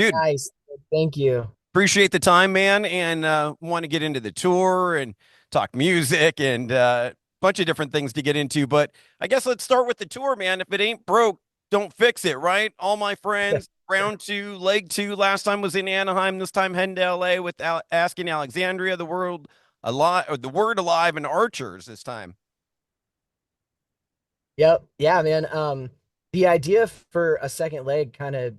Dude, Nice. Thank you. appreciate the time, man, and want to get into the tour and talk music and a bunch of different things to get into. But I guess let's start with the tour, man. If it ain't broke, don't fix it, right? All my friends, round two, leg two, last time was in Anaheim, this time heading to LA with Asking Alexandria, the world alive, or the word alive, and Archers this time. Yep. Yeah, man. The idea for a second leg kind of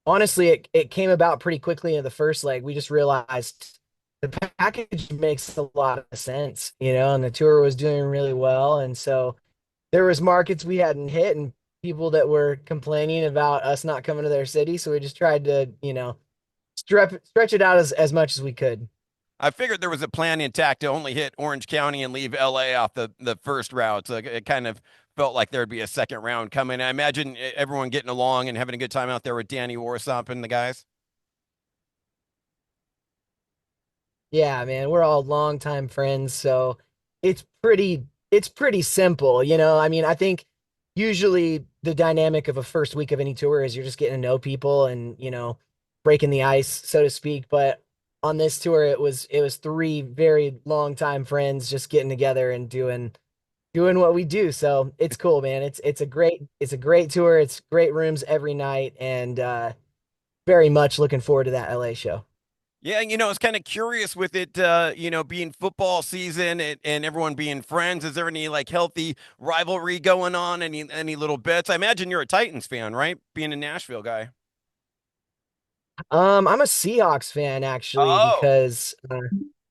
honestly it came about pretty quickly in the first leg. We just realized the package makes a lot of sense, and the tour was doing really well. And so there was markets we hadn't hit and people that were complaining about us not coming to their city. So we just tried to, stretch it out as much as we could. I figured there was a plan intact to only hit Orange County and leave LA off the first route. So it kind of felt like there'd be a second round coming. I imagine everyone getting along and having a good time out there with Danny Warsop and the guys. Yeah, man, we're all longtime friends, so it's pretty simple, you know. I mean, I think usually the dynamic of a first week of any tour is you're just getting to know people and, breaking the ice, so to speak. But on this tour, it was three very longtime friends just getting together and doing what we do. So it's cool, man. It's a great tour. It's great rooms every night, and very much looking forward to that LA show. Yeah, I was kind of curious with it, being football season and everyone being friends. Is there any like healthy rivalry going on? Any little bits? I imagine you're a Titans fan, right? Being a Nashville guy. I'm a Seahawks fan actually Oh, because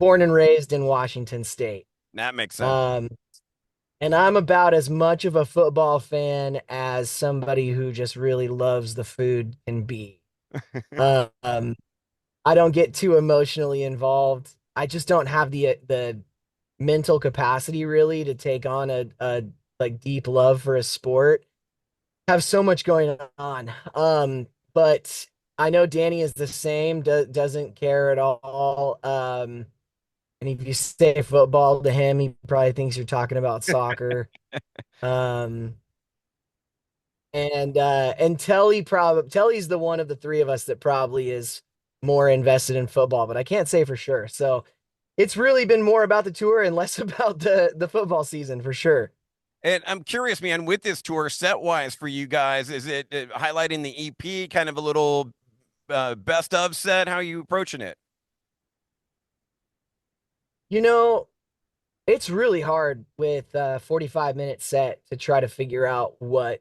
born and raised in Washington State. that makes sense. Um, and I'm about as much of a football fan as somebody who just really loves the food can be. Um, I don't get too emotionally involved. I just don't have the mental capacity really to take on a like deep love for a sport. Have so much going on. But I know Danny is the same, doesn't care at all. And if you say football to him, he probably thinks you're talking about soccer. Um, and Telly's the one of the three of us that probably is more invested in football, but I can't say for sure. So it's really been more about the tour and less about the football season for sure. And I'm curious, man, with this tour, set wise for you guys, is it highlighting the EP, kind of a little best of set? How are you approaching it? You know, it's really hard with a 45-minute set to try to figure out what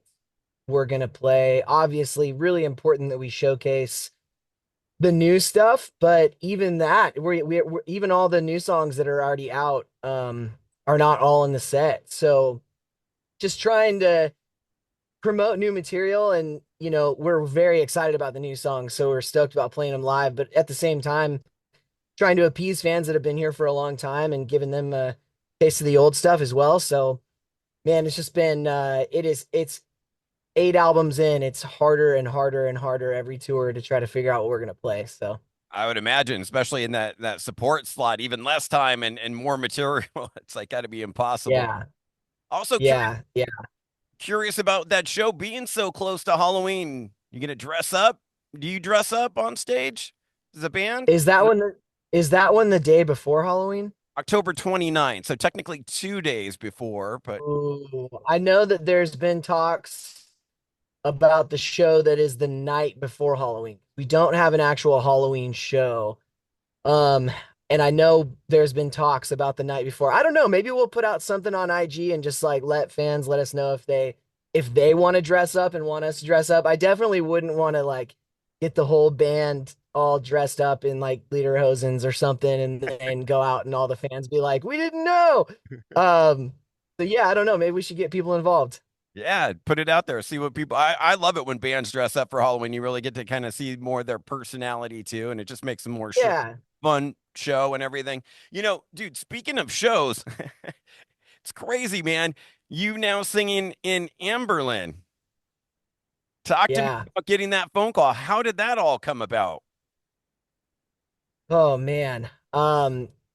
we're going to play. Obviously, really important that we showcase the new stuff, but even that, we're even all the new songs that are already out are not all in the set. So just trying to promote new material and we're very excited about the new songs, so we're stoked about playing them live, but at the same time trying to appease fans that have been here for a long time and giving them a taste of the old stuff as well. So man, it's just been it's 8 albums in. It's harder and harder and harder every tour to try to figure out what we're gonna play. So I would imagine, especially in that support slot, even less time and more material. It's like got to be impossible. yeah, Also yeah, yeah. curious about that show being so close to Halloween. You gonna dress up? Do you dress up on stage as a band? Is that one is that one the day before Halloween? October 29th, so technically 2 days before, but Ooh, I know that there's been talks about the show that is the night before Halloween. We don't have an actual Halloween show. Um, and I know there's been talks about the night before. I don't know. Maybe we'll put out something on IG and just like let fans let us know if they want to dress up and want us to dress up. I definitely wouldn't want to like get the whole band all dressed up in like lederhosens or something and then go out and all the fans be like, we didn't know. Um, so yeah, I don't know. Maybe we should get people involved. yeah, put it out there. See what people. I love it when bands dress up for Halloween. You really get to kind of see more of their personality too, and it just makes a more Yeah. fun show and everything. Dude. Speaking of shows, it's crazy, man. You now singing in Anberlin. Talk to me Yeah. about getting that phone call. How did that all come about? Oh man.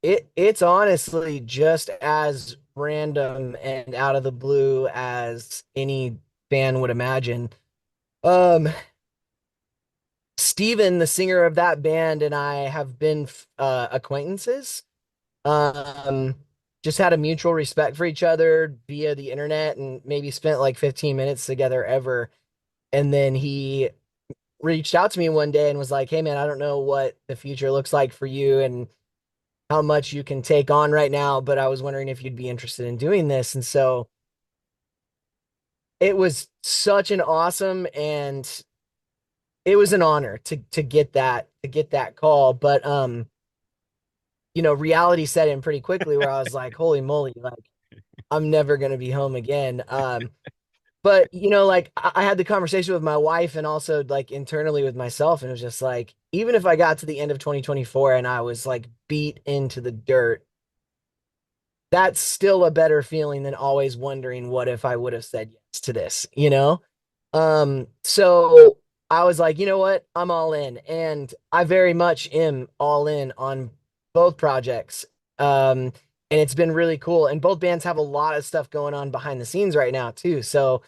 It's honestly just as random and out of the blue as any fan would imagine. Um, Steven, the singer of that band, and I have been acquaintances. Um, just had a mutual respect for each other via the internet and maybe spent like 15 minutes together ever. And then he reached out to me one day and was like, "Hey man, I don't know what the future looks like for you and how much you can take on right now, but I was wondering if you'd be interested in doing this." And so it was such an awesome, and it was an honor to get that call. But reality set in pretty quickly where I was like, "Holy moly, like I'm never gonna be home again." But like I had the conversation with my wife and also like internally with myself, and it was just like, even if I got to the end of 2024 and I was like beat into the dirt, that's still a better feeling than always wondering what if I would have said yes to this. So I was like, you know what? I'm all in. And I very much am all in on both projects. And it's been really cool. And both bands have a lot of stuff going on behind the scenes right now, too. So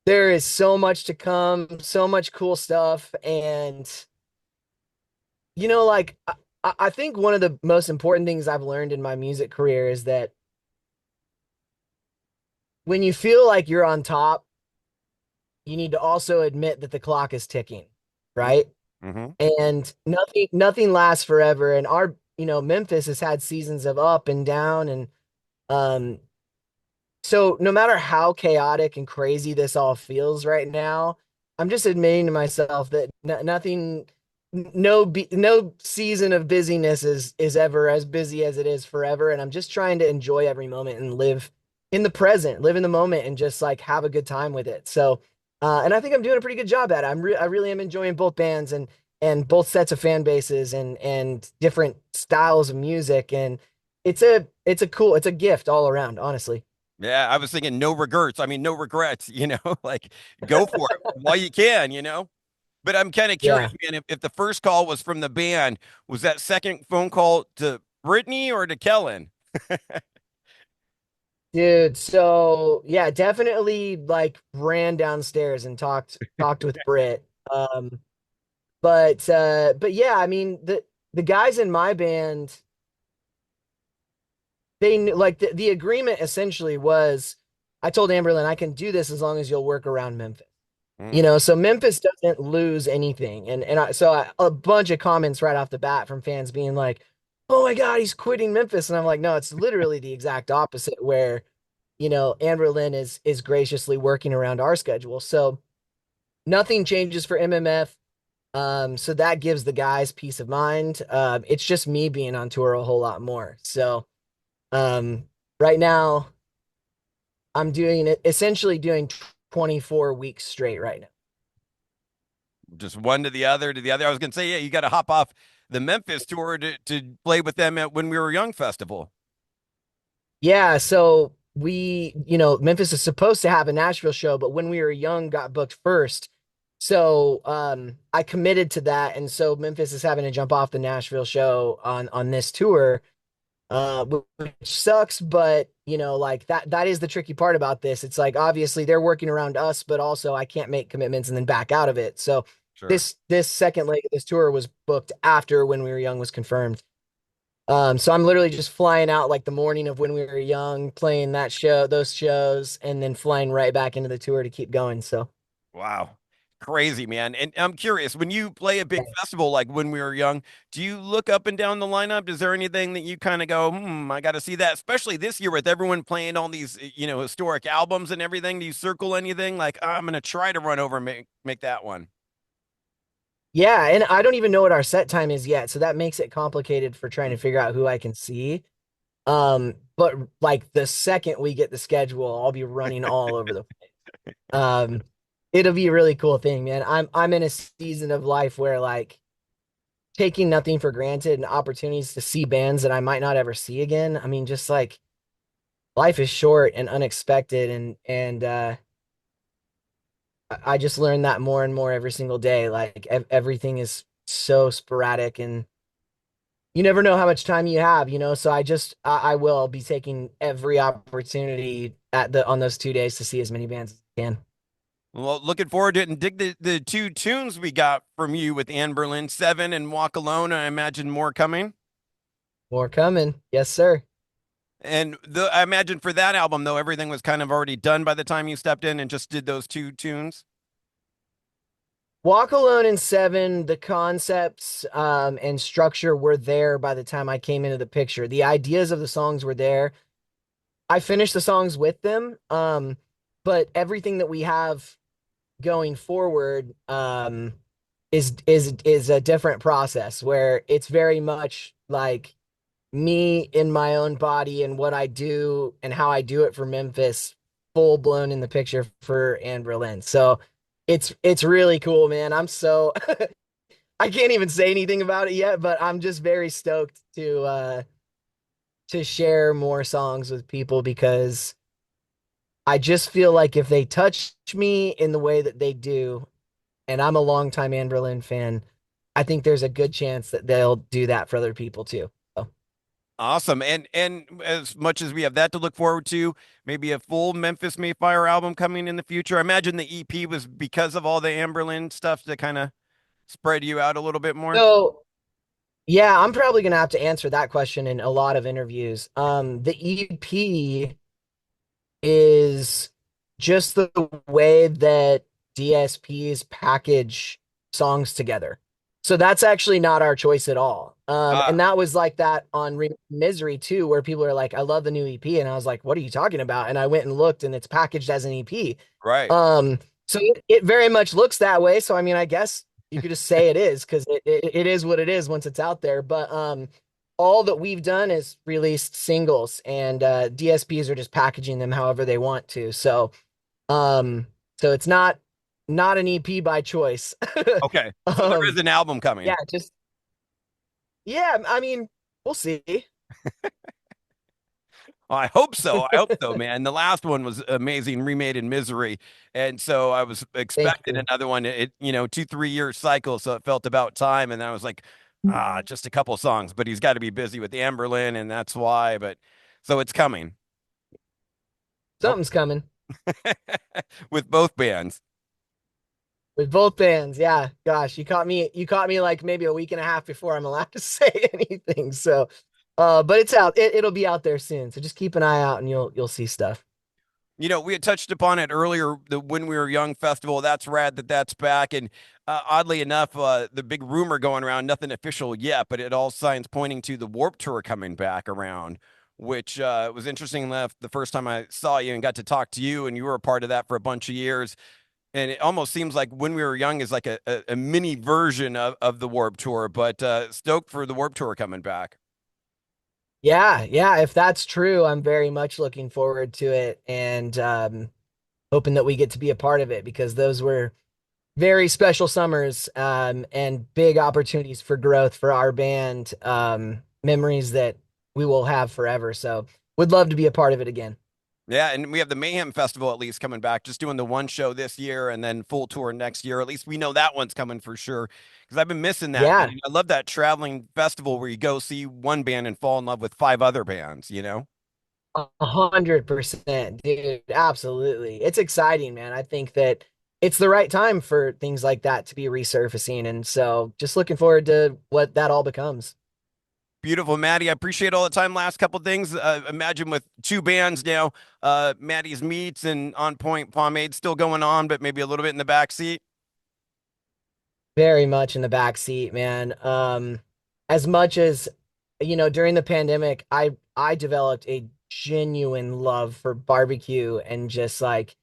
there is so much to come, so much cool stuff. And, like, I think one of the most important things I've learned in my music career is that when you feel like you're on top, you need to also admit that the clock is ticking, right? Mm-hmm. And nothing lasts forever. And Memphis has had seasons of up and down. And um, so no matter how chaotic and crazy this all feels right now, I'm just admitting to myself that nothing, no season of busyness is ever as busy as it is forever. And I'm just trying to enjoy every moment and live in the present, live in the moment, and just like have a good time with it. So, and I think I'm doing a pretty good job at it. I really am enjoying both bands and both sets of fan bases and different styles of music. And it's a gift all around, honestly. Yeah, I was thinking no regrets. I mean, no regrets, like go for it while you can. But I'm kind of curious, Yeah. man, if the first call was from the band, was that second phone call to Brittany or to Kellen? Dude, so yeah, definitely like ran downstairs and talked with Britt. But yeah, I mean the guys in my band, they knew like the agreement essentially was I told Anberlin I can do this as long as you'll work around Memphis. Mm, So Memphis doesn't lose anything. A bunch of comments right off the bat from fans being like, "Oh my God, he's quitting Memphis." And I'm like, "No, it's literally the exact opposite where Anberlin is graciously working around our schedule. So nothing changes for MMF. So that gives the guys peace of mind. It's just me being on tour a whole lot more. So um, right now I'm doing it essentially doing 24 weeks straight right now. just one to the other. I was gonna say, yeah, you got to hop off the Memphis tour to play with them at When We Were Young festival. Yeah, so Memphis is supposed to have a Nashville show, but When We Were Young got booked first. So I committed to that, and so Memphis is having to jump off the Nashville show on this tour, which sucks, but like that is the tricky part about this. It's like obviously they're working around us, but also I can't make commitments and then back out of it. So Sure. this second leg of this tour was booked after When We Were Young was confirmed. So I'm literally just flying out like the morning of When We Were Young, playing those shows, and then flying right back into the tour to keep going. So Wow. Crazy, man. And I'm curious, when you play a big festival like When We Were Young, do you look up and down the lineup? Is there anything that you kind of go, I got to see that, especially this year with everyone playing all these, historic albums and everything? Do you circle anything like, I'm going to try to run over and make that one? yeah, and I don't even know what our set time is yet, so that makes it complicated for trying to figure out who I can see. But like the second we get the schedule, I'll be running all over the um it'll be a really cool thing, man. I'm in a season of life where like taking nothing for granted and opportunities to see bands that I might not ever see again. I mean, just like life is short and unexpected and I just learn that more and more every single day. Like everything is so sporadic and you never know how much time you have. So I will be taking every opportunity on those 2 days to see as many bands as I can. Well, looking forward to it and dig the two tunes we got from you with Anberlin, Seven and Walk Alone. I imagine more coming. More coming. Yes, sir. And I imagine for that album, though, everything was kind of already done by the time you stepped in and just did those two tunes. Walk Alone and Seven, the concepts and structure were there by the time I came into the picture. The ideas of the songs were there. I finished the songs with them, but everything that we have going forward is a different process where it's very much like me in my own body and what I do and how I do it for Memphis, full blown in the picture for Anberlin. So it's really cool, man. I'm so I can't even say anything about it yet, but I'm just very stoked to share more songs with people because I just feel like if they touch me in the way that they do, and I'm a longtime Anberlin fan, I think there's a good chance that they'll do that for other people too. So, Awesome. And as much as we have that to look forward to, maybe a full Memphis May Fire album coming in the future. I imagine the EP was because of all the Anberlin stuff to kind of spread you out a little bit more. so yeah, I'm probably gonna have to answer that question in a lot of interviews. The EP is just the way that DSPs package songs together. So that's actually not our choice at all. And Ah, that was like that on Misery too, where people are like, I love the new EP. And I was like, what are you talking about? And I went and looked and it's packaged as an EP. right. So it very much looks that way. So, I mean, I guess you could just say it is because it is what it is once it's out there. But all that we've done is released singles and DSPs are just packaging them however they want to. Um, so it's not an EP by choice. Okay. So there is an album Yeah, coming. just yeah, I mean, we'll see. Well, I hope so. I hope so, man. The last one was amazing, remade in Misery, and so I was Thank expecting you. another one. It 2 3 year cycle, so it felt about time. And I was like, just a couple songs, but he's got to be busy with Amberlin, and that's why. But so it's coming. Well, Something's coming with both bands. with both bands. Yeah, gosh, you caught me like maybe a week and a half before I'm allowed to say anything. So, but it's out. It'll be out there soon. So just keep an eye out and you'll see stuff. We had touched upon it earlier, the When We Were Young festival. That's rad that that's back. And oddly enough, the big rumor going around, nothing official yet, but it all signs pointing to the Warp Tour coming back around, which was interesting enough. The first time I saw you and got to talk to you, and you were a part of that for a bunch of years. And it almost seems like When We Were Young is like a mini version of the Warp Tour, but stoked for the Warp Tour coming back. Yeah, yeah. If that's true, I'm very much looking forward to it and hoping that we get to be a part of it because those were very special summers and big opportunities for growth for our band. Memories that we will have forever. So would love to be a part of it again. Yeah, and we have the Mayhem Festival at least coming back, just doing the one show this year and then full tour next year. At least we know that one's coming for sure. Because I've been missing that, man. Yeah, I love that traveling festival where you go see one band and fall in love with five other bands. 100%, dude. Absolutely. It's exciting, man. I think that it's the right time for things like that to be resurfacing. And so just looking forward to what that all becomes. Beautiful, Maddie. I appreciate all the time. Last couple things. Imagine with two bands now, Maddie's Meats and On Point Pomade still going on, but maybe a little bit in the back seat. Very much in the back seat, man. As much as during the pandemic, I developed a genuine love for barbecue and just like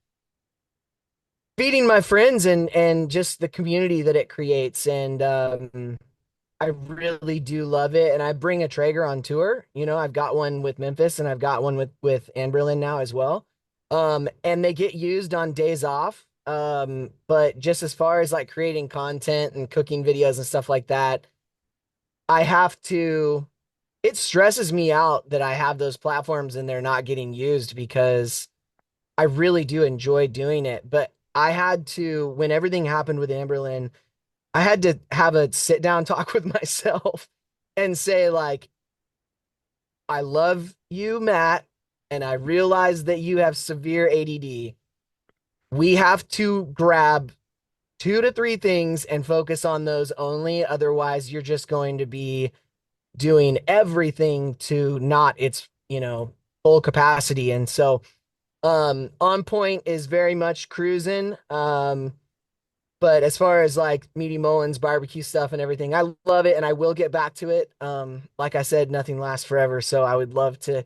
feeding my friends and just the community that it creates. And I really do love it. And I bring a Traeger on tour. I've got one with Memphis and I've got one with Anberlin now as well. And they get used on days off. But just as far as like creating content and cooking videos and stuff like that, I have to, it stresses me out that I have those platforms and they're not getting used because I really do enjoy doing it. But I had to, when everything happened with Amberlin, I had to have a sit down talk with myself and say, like, I love you, Matt, and I realize that you have severe ADD. we have to grab 2 to 3 things and focus on those only. Otherwise, you're just going to be doing everything to not its, full capacity. And so, on point is very much cruising. But as far as like Matty Mullins barbecue stuff and everything, I love it and I will get back to it. Like I said, nothing lasts forever, so I would love to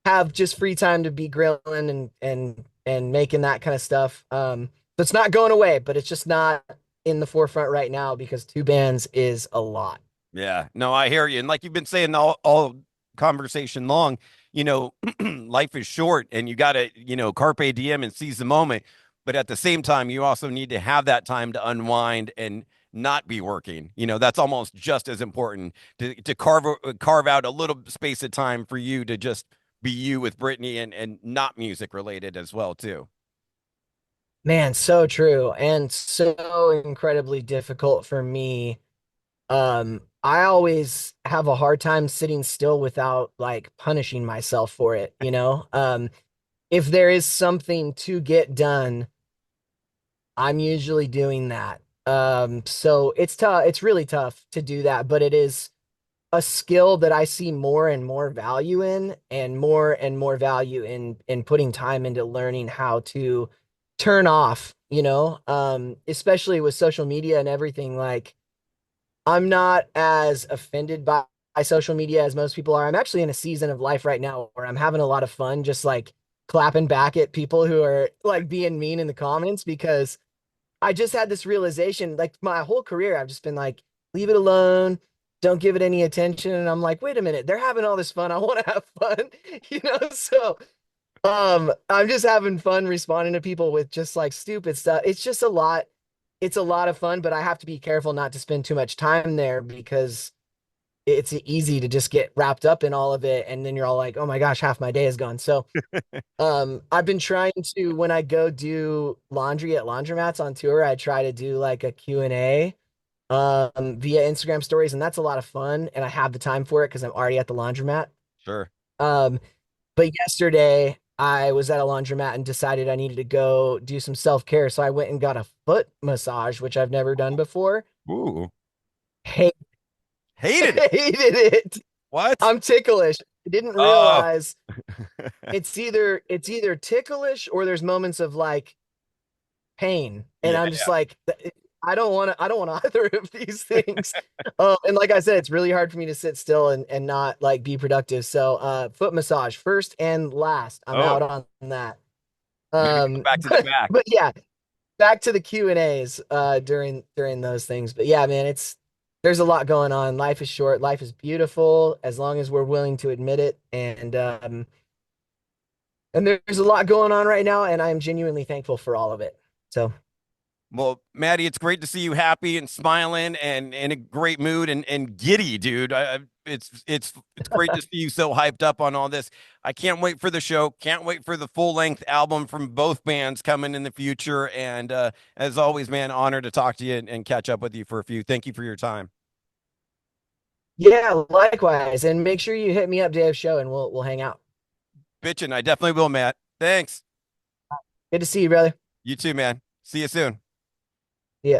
have just free time to be grilling and making that kind of stuff. So it's not going away, but it's just not in the forefront right now because 2 bands is a lot. Yeah, no, I hear you. And like you've been saying all conversation long, life is short and you got to, carpe diem and seize the moment. But at the same time, you also need to have that time to unwind and not be working. That's almost just as important to carve out a little space of time for you to just be you with Brittany and not music related as well, too. Man, so true and so incredibly difficult for me. I always have a hard time sitting still without like punishing myself for it, you know? If there is something to get done, I'm usually doing that. So it's tough. It's really tough to do that, but it is a skill that I see more and more value in and more value in putting time into learning how to turn off, especially with social media and everything. Like I'm not as offended by social media as most people are. I'm actually in a season of life right now where I'm having a lot of fun just like clapping back at people who are like being mean in the comments because I just had this realization like my whole career I've just been like leave it alone, don't give it any attention, and I'm like wait a minute, they're having all this fun, I want to have fun. So I'm just having fun responding to people with just like stupid stuff. It's just a lot. It's a lot of fun, but I have to be careful not to spend too much time there because it's easy to just get wrapped up in all of it and then you're all like, "Oh my gosh, half my day is gone." So, I've been trying to when I go do laundry at laundromats on tour, I try to do like a Q&A via Instagram stories and that's a lot of fun and I have the time for it because I'm already at the laundromat. Sure. Um, but yesterday I was at a laundromat and decided I needed to go do some self-care. So I went and got a foot massage, which I've never done before. Ooh, Hate, hated it. hated it. What? I'm ticklish. I didn't Oh, realize it's either ticklish or there's moments of like pain. And yeah. I'm just like, I don't want either of these things. And like I said, it's really hard for me to sit still and not like be productive. So foot massage first and last. I'm Oh, out on that. maybe go back to the back. But yeah, back to the Q&As during those things. But yeah, man, there's a lot going on. Life is short, life is beautiful as long as we're willing to admit it. And there's a lot going on right now, and I am genuinely thankful for all of it. So Well, Maddie, it's great to see you happy and smiling and in a great mood and giddy, dude. It's great to see you so hyped up on all this. I can't wait for the show. Can't wait for the full length album from both bands coming in the future. And as always, man, honor to talk to you and catch up with you for a few. Thank you for your time. yeah, likewise. And make sure you hit me up day of show and we'll hang out. Bitchin', I definitely will, Matt. Thanks. Good to see you, brother. You too, man. See you soon. Yeah.